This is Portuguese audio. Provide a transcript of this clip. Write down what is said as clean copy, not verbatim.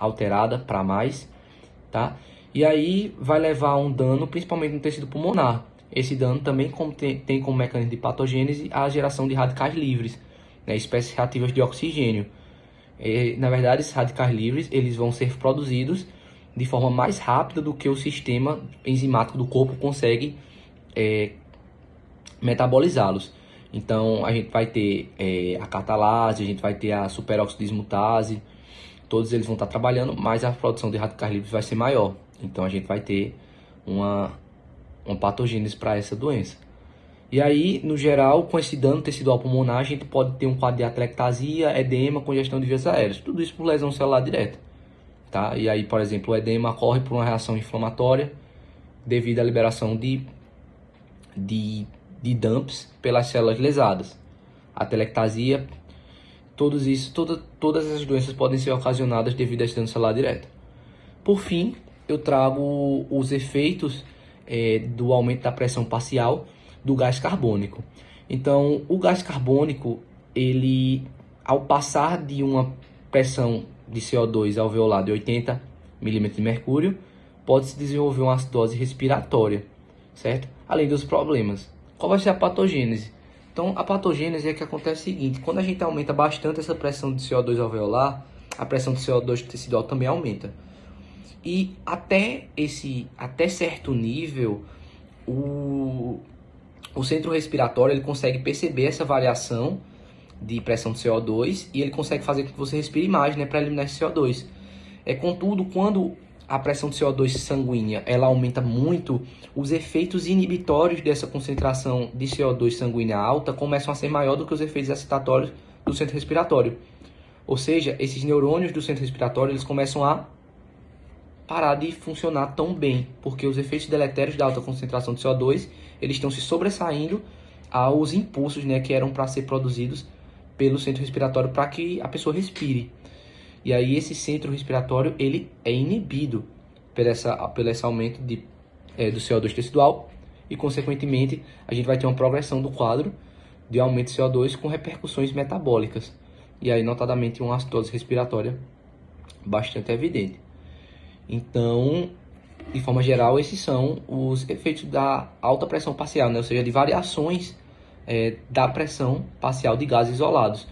alterada para mais, tá? E aí vai levar a um dano, principalmente no tecido pulmonar. Esse dano também tem como mecanismo de patogênese a geração de radicais livres, né, espécies reativas de oxigênio. Na verdade, esses radicais livres eles vão ser produzidos de forma mais rápida do que o sistema enzimático do corpo consegue metabolizá-los. Então, a gente vai ter a catalase, a gente vai ter a superoxidismutase, todos eles vão estar trabalhando, mas a produção de radicais livres vai ser maior. Então, a gente vai ter uma patogênese para essa doença. E aí, no geral, com esse dano tecidual pulmonar, a gente pode ter um quadro de atelectasia, edema, congestão de vias aéreas. Tudo isso por lesão celular direta. Tá? E aí, por exemplo, o edema ocorre por uma reação inflamatória devido à liberação de dumps pelas células lesadas. A atelectasia, todas essas doenças podem ser ocasionadas devido a esse dano celular direto. Por fim, eu trago os efeitos do aumento da pressão parcial do gás carbônico. Então, o gás carbônico, ele, ao passar de uma pressão de CO2 alveolar de 80 milímetros de mercúrio, pode-se desenvolver uma acidose respiratória, certo? Além dos problemas. Qual vai ser a patogênese? Então, a patogênese é que acontece o seguinte: quando a gente aumenta bastante essa pressão de CO2 alveolar, a pressão de CO2 tecidual também aumenta. E até certo nível, o centro respiratório ele consegue perceber essa variação de pressão de CO2 e ele consegue fazer com que você respire mais, né, para eliminar esse CO2. Contudo, quando a pressão de CO2 sanguínea ela aumenta muito, os efeitos inibitórios dessa concentração de CO2 sanguínea alta começam a ser maior do que os efeitos excitatórios do centro respiratório. Ou seja, esses neurônios do centro respiratório eles começam a parar de funcionar tão bem, porque os efeitos deletérios da alta concentração de CO2 eles estão se sobressaindo aos impulsos, né, que eram para ser produzidos pelo centro respiratório para que a pessoa respire. E aí esse centro respiratório ele é inibido pelo esse aumento do CO2 tecidual e, consequentemente, a gente vai ter uma progressão do quadro de aumento de CO2 com repercussões metabólicas. E aí, notadamente, uma acidose respiratória bastante evidente. Então, de forma geral, esses são os efeitos da alta pressão parcial, né? Ou seja, de variações da pressão parcial de gases isolados.